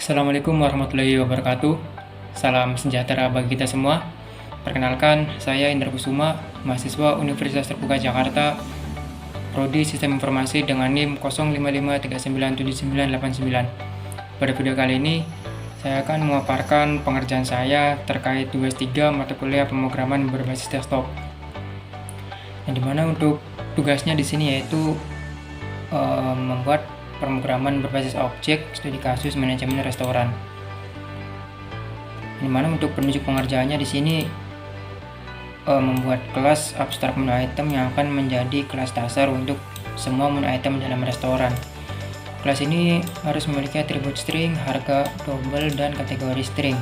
Assalamualaikum warahmatullahi wabarakatuh. Salam sejahtera bagi kita semua. Perkenalkan, saya Indra Kusuma, mahasiswa Universitas Terbuka Jakarta, Prodi Sistem Informasi dengan NIM 0553979989. Pada video kali ini, saya akan memaparkan pengerjaan saya terkait tugas 3 mata kuliah pemrograman berbasis desktop. Yang dimana untuk tugasnya di sini yaitu membuat pemrograman berbasis objek studi kasus manajemen restoran. Dimana untuk penunjuk pengerjaannya di sini membuat kelas abstrak menu item yang akan menjadi kelas dasar untuk semua menu item dalam restoran. Kelas ini harus memiliki atribut string, harga, double, dan kategori string.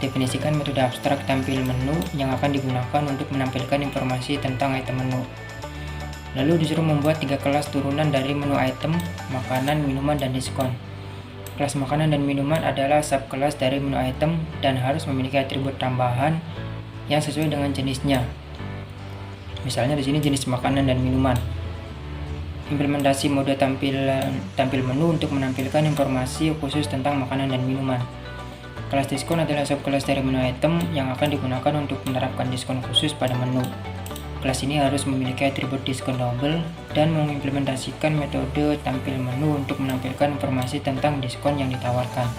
Definisikan metode abstrak tampil menu yang akan digunakan untuk menampilkan informasi tentang item menu. Lalu disuruh membuat 3 kelas turunan dari menu item, makanan, minuman, dan diskon. Kelas makanan dan minuman adalah subkelas dari menu item dan harus memiliki atribut tambahan yang sesuai dengan jenisnya. Misalnya di sini jenis makanan dan minuman. Implementasi mode tampil menu untuk menampilkan informasi khusus tentang makanan dan minuman. Kelas diskon adalah subkelas dari menu item yang akan digunakan untuk menerapkan diskon khusus pada menu. Kelas ini harus memiliki atribut diskon double dan mengimplementasikan metode tampil menu untuk menampilkan informasi tentang diskon yang ditawarkan.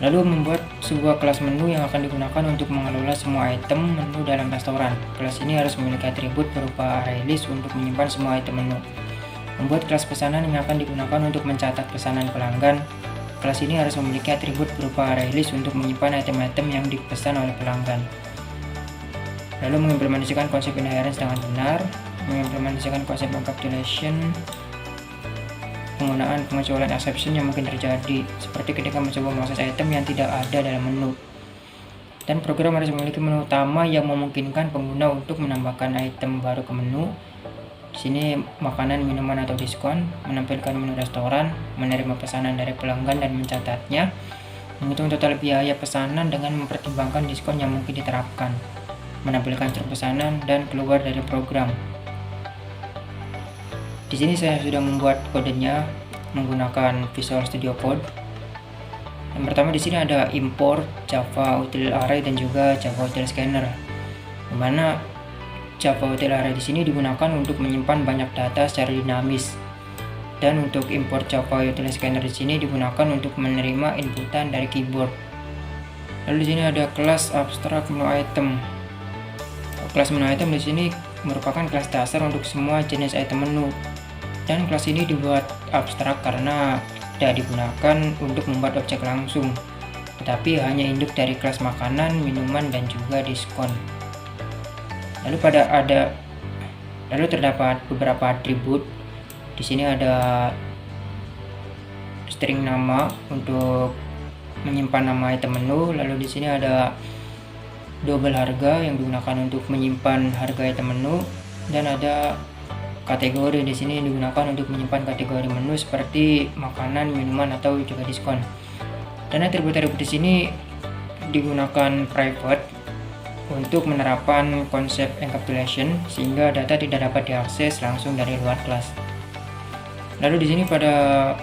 Lalu membuat sebuah kelas menu yang akan digunakan untuk mengelola semua item menu dalam restoran. Kelas ini harus memiliki atribut berupa array list untuk menyimpan semua item menu. Membuat kelas pesanan yang akan digunakan untuk mencatat pesanan pelanggan. Kelas ini harus memiliki atribut berupa array list untuk menyimpan item-item yang dipesan oleh pelanggan. Lalu mengimplementasikan konsep inheritance dengan benar, mengimplementasikan konsep encapsulation, penggunaan pengecualian exception yang mungkin terjadi, seperti ketika mencoba mengakses item yang tidak ada dalam menu. Dan program harus memiliki menu utama yang memungkinkan pengguna untuk menambahkan item baru ke menu. Di sini makanan, minuman, atau diskon, menampilkan menu restoran, menerima pesanan dari pelanggan dan mencatatnya, menghitung total biaya pesanan dengan mempertimbangkan diskon yang mungkin diterapkan, menampilkan truk pesanan, dan keluar dari program. Di sini saya sudah membuat kodenya menggunakan Visual Studio Code. Yang pertama di sini ada import Java Util Array dan juga Java Util Scanner. Di mana Java Util Array di sini digunakan untuk menyimpan banyak data secara dinamis. Dan untuk import Java Util Scanner di sini digunakan untuk menerima inputan dari keyboard. Lalu di sini ada kelas abstrak menu item. Kelas menu item di sini merupakan kelas dasar untuk semua jenis item menu. Dan kelas ini dibuat abstrak karena tidak digunakan untuk membuat objek langsung, tetapi hanya induk dari kelas makanan, minuman, dan juga diskon. Lalu terdapat beberapa atribut. Di sini ada string nama untuk menyimpan nama item menu. Lalu di sini ada double harga yang digunakan untuk menyimpan harga item menu, dan ada kategori di sini digunakan untuk menyimpan kategori menu seperti makanan, minuman, atau juga diskon. Dan atribut-atribut di sini digunakan private untuk menerapkan konsep encapsulation sehingga data tidak dapat diakses langsung dari luar kelas. Lalu di sini pada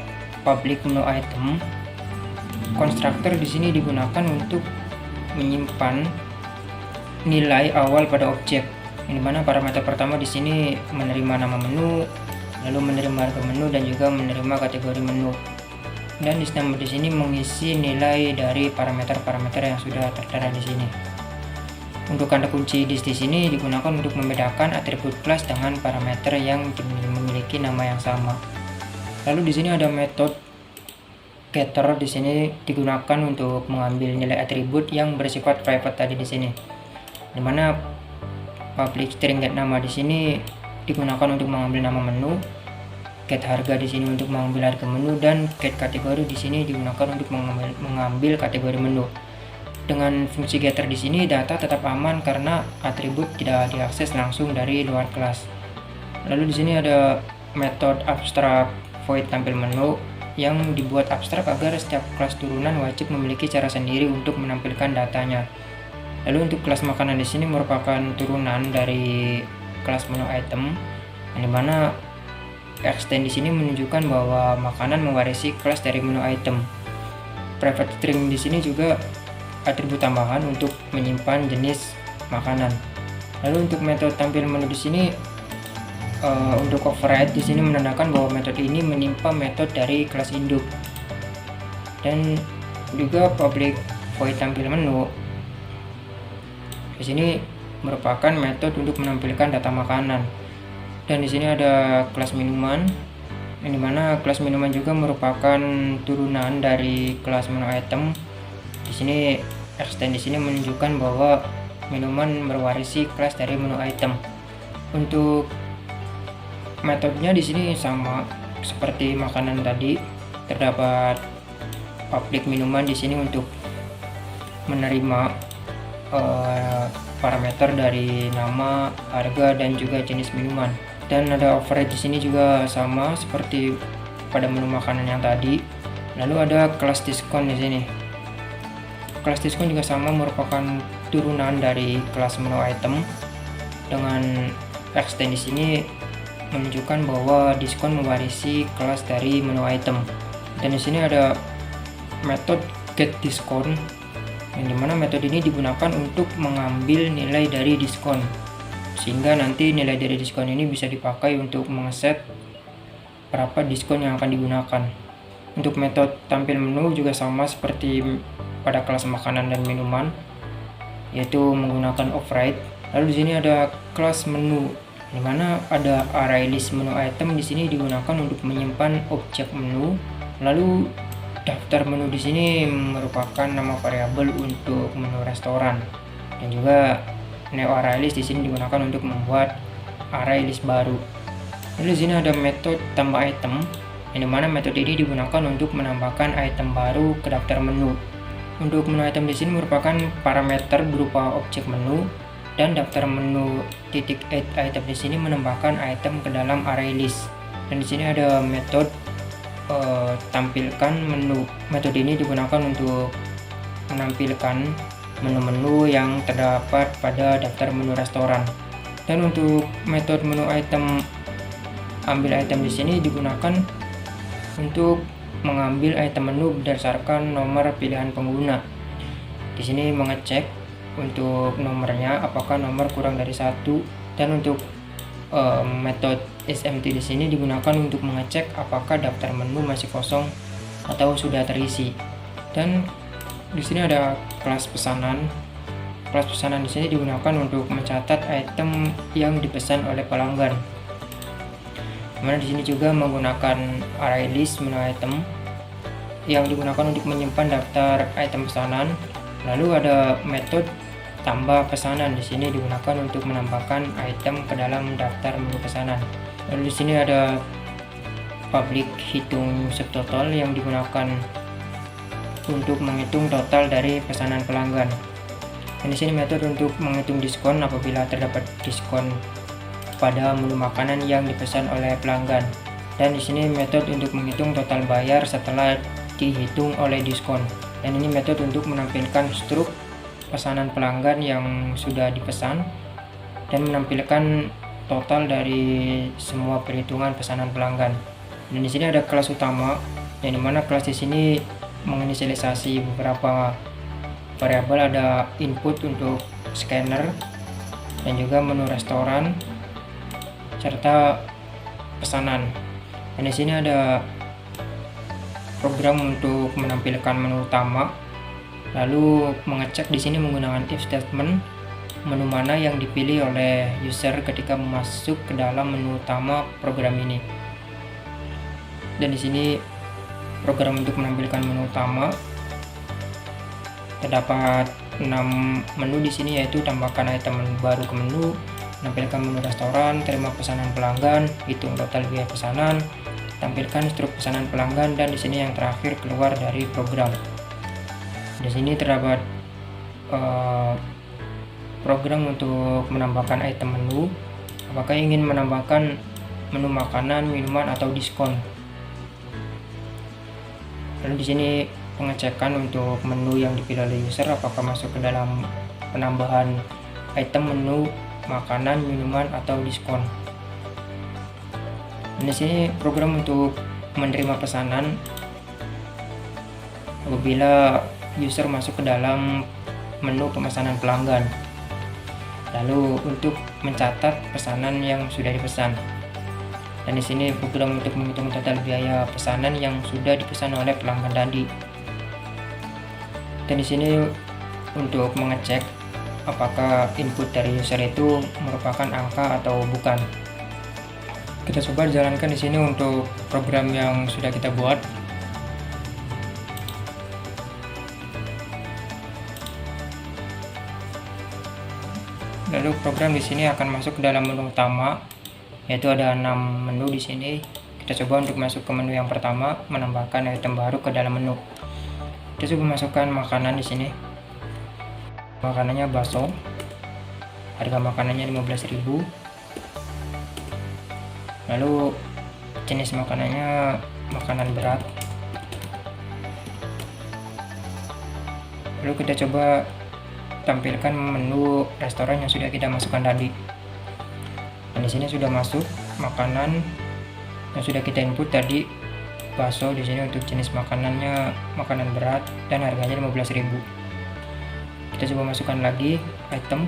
public menu item, konstruktor di sini digunakan untuk menyimpan nilai awal pada objek, yang dimana parameter pertama di sini menerima nama menu, lalu menerima harga menu, dan juga menerima kategori menu. Dan di sini mengisi nilai dari parameter-parameter yang sudah tertera di sini. Untuk tanda kunci di sini digunakan untuk membedakan atribut kelas dengan parameter yang memiliki nama yang sama. Lalu di sini ada metode getter di sini digunakan untuk mengambil nilai atribut yang bersifat private tadi di sini. Dimana public string get nama di sini digunakan untuk mengambil nama menu, get harga di sini untuk mengambil harga menu, dan get kategori di sini digunakan untuk mengambil kategori menu. Dengan fungsi getter di sini data tetap aman karena atribut tidak diakses langsung dari luar kelas. Lalu di sini ada metode abstrak void tampil menu yang dibuat abstrak agar setiap kelas turunan wajib memiliki cara sendiri untuk menampilkan datanya. Lalu untuk kelas makanan di sini merupakan turunan dari kelas menu item, yang dimana extend di sini menunjukkan bahwa makanan mewarisi kelas dari menu item. Private string di sini juga atribut tambahan untuk menyimpan jenis makanan. Lalu untuk metode tampil menu di sini untuk override di sini menandakan bahwa metode ini menimpa metode dari kelas induk. Dan juga public void tampil menu di sini merupakan metode untuk menampilkan data makanan. Dan di sini ada kelas minuman, yang dimana kelas minuman juga merupakan turunan dari kelas menu item. Di sini extend di sini menunjukkan bahwa minuman berwarisi kelas dari menu item. Untuk metodenya di sini sama seperti makanan tadi, terdapat public minuman di sini untuk menerima parameter dari nama, harga, dan juga jenis minuman. Dan ada override di sini juga sama seperti pada menu makanan yang tadi. Lalu ada kelas diskon di sini. Kelas diskon juga sama merupakan turunan dari kelas menu item. Dengan extend di sini menunjukkan bahwa diskon mewarisi kelas dari menu item. Dan di sini ada metode get diskon, yang dimana metode ini digunakan untuk mengambil nilai dari diskon, sehingga nanti nilai dari diskon ini bisa dipakai untuk mengeset berapa diskon yang akan digunakan. Untuk metode tampil menu juga sama seperti pada kelas makanan dan minuman, yaitu menggunakan override. Lalu di sini ada kelas menu, di mana ada array list menu item di sini digunakan untuk menyimpan objek menu. Lalu daftar menu di sini merupakan nama variabel untuk menu restoran, dan juga neo array list di sini digunakan untuk membuat array list baru. Lalu di sini ada metode tambah item, yang dimana metode ini digunakan untuk menambahkan item baru ke daftar menu. Untuk menu item di sini merupakan parameter berupa objek menu, dan daftar menu .add item di sini menambahkan item ke dalam array list. Dan di sini ada metode tampilkan menu. Metode ini digunakan untuk menampilkan menu-menu yang terdapat pada daftar menu restoran. Dan untuk metode menu item ambil item di sini digunakan untuk mengambil item menu berdasarkan nomor pilihan pengguna. Di sini mengecek untuk nomornya apakah nomor kurang dari 1, dan untuk metode isEmpty di sini digunakan untuk mengecek apakah daftar menu masih kosong atau sudah terisi. Dan di sini ada kelas pesanan. Kelas pesanan di sini digunakan untuk mencatat item yang dipesan oleh pelanggan. Dimana di sini juga menggunakan array list menu item yang digunakan untuk menyimpan daftar item pesanan. Lalu ada metode tambah pesanan, di sini digunakan untuk menambahkan item ke dalam daftar menu pesanan. Lalu di sini ada public hitung subtotal yang digunakan untuk menghitung total dari pesanan pelanggan. Dan di sini metode untuk menghitung diskon apabila terdapat diskon pada menu makanan yang dipesan oleh pelanggan. Dan di sini metode untuk menghitung total bayar setelah dihitung oleh diskon. Dan ini metode untuk menampilkan struk pesanan pelanggan yang sudah dipesan dan menampilkan total dari semua perhitungan pesanan pelanggan. Dan di sini ada kelas utama, yang dimana kelas di sini menginisialisasi beberapa variabel. Ada input untuk scanner dan juga menu restoran serta pesanan. Dan di sini ada program untuk menampilkan menu utama. Lalu mengecek di sini menggunakan if statement menu mana yang dipilih oleh user ketika masuk ke dalam menu utama program ini. Dan di sini program untuk menampilkan menu utama terdapat 6 menu di sini, yaitu tambahkan item menu baru ke menu, menampilkan menu restoran, terima pesanan pelanggan, hitung total biaya pesanan, tampilkan struk pesanan pelanggan, dan di sini yang terakhir keluar dari program. Di sini terdapat program untuk menambahkan item menu. Apakah ingin menambahkan menu makanan, minuman, atau diskon? Lalu di sini pengecekan untuk menu yang dipilih oleh user apakah masuk ke dalam penambahan item menu makanan, minuman, atau diskon. Di sini program untuk menerima pesanan apabila user masuk ke dalam menu pemesanan pelanggan. Lalu untuk mencatat pesanan yang sudah dipesan. Dan di sini program untuk menghitung total biaya pesanan yang sudah dipesan oleh pelanggan tadi. Dan di sini untuk mengecek apakah input dari user itu merupakan angka atau bukan. Kita coba jalankan di sini untuk program yang sudah kita buat. Lalu program di sini akan masuk ke dalam menu utama, yaitu ada 6 menu di sini. Kita coba untuk masuk ke menu yang pertama, menambahkan item baru ke dalam menu. Kita coba masukkan makanan di sini. Makanannya bakso. Harga makanannya 15.000. Lalu jenis makanannya makanan berat. Lalu kita coba tampilkan menu restoran yang sudah kita masukkan tadi. Dan di sini sudah masuk makanan yang sudah kita input tadi, bakso. Di sini untuk jenis makanannya makanan berat dan harganya 15.000. Kita coba masukkan lagi item.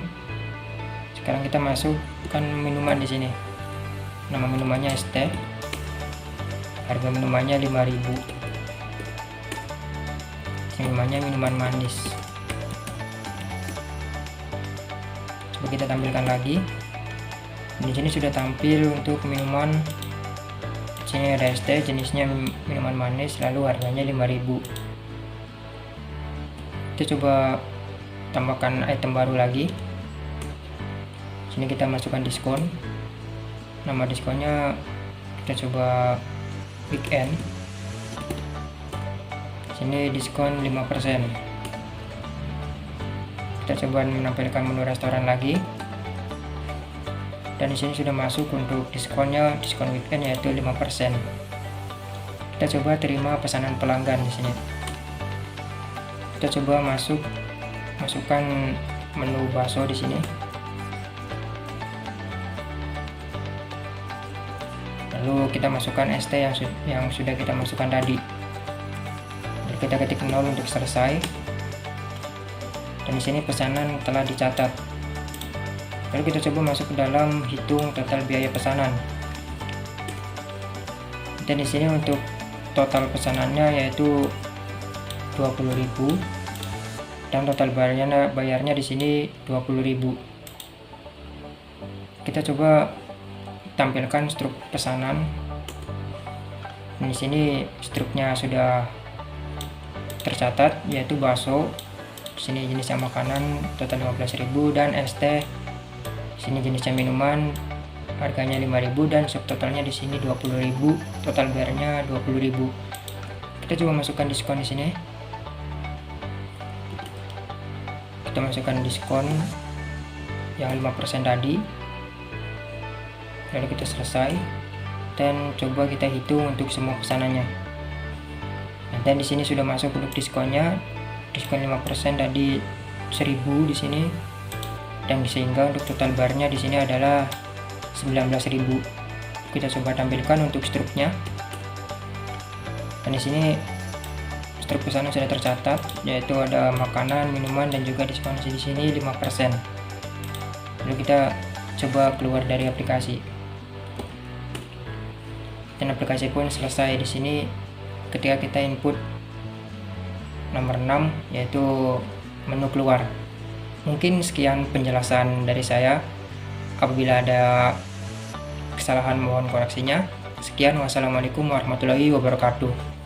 Sekarang kita masukkan minuman di sini. Nama minumannya es teh. Harga minumannya 5.000. Minumannya minuman manis. Coba kita tampilkan lagi. Di sini sudah tampil untuk minuman. Di sini ada es teh, jenisnya minuman manis, lalu harganya 5.000. Kita coba tambahkan item baru lagi. Di sini kita masukkan diskon. Nama diskonnya kita coba weekend. Sini diskon 5%. Kita coba menampilkan menu restoran lagi. Dan di sini sudah masuk untuk diskonnya, diskon weekend yaitu 5%. Kita coba terima pesanan pelanggan di sini. Kita coba masukkan menu bakso di sini. Lalu kita masukkan es teh yang sudah kita masukkan tadi. Lalu kita ketik 0 untuk selesai. Dan di sini pesanan telah dicatat. Lalu kita coba masuk ke dalam hitung total biaya pesanan. Dan di sini untuk total pesanannya yaitu 20.000 dan total bayarnya di sini 20.000. Kita coba tampilkan struk pesanan. Di sini struknya sudah tercatat yaitu bakso. Di sini jenisnya makanan total 15.000 dan es teh. Di sini jenisnya minuman harganya 5.000 dan subtotalnya di sini 20.000. Total bayarnya 20.000. Kita coba masukkan diskon di sini. Kita masukkan diskon yang 5% tadi. Lalu kita selesai dan coba kita hitung untuk semua pesanannya. Dan di sini sudah masuk untuk diskonnya, diskon 5% tadi 1.000 di sini, dan sehingga untuk total barnya di sini adalah 19.000. Kita coba tampilkan untuk struknya. Dan di sini struk pesanan sudah tercatat, yaitu ada makanan, minuman, dan juga diskon di sini 5%. Lalu kita coba keluar dari aplikasi. Dan aplikasi pun selesai. Di sini ketika kita input nomor 6 yaitu menu keluar. Mungkin sekian penjelasan dari saya. Apabila ada kesalahan mohon koreksinya. Sekian, wassalamualaikum warahmatullahi wabarakatuh.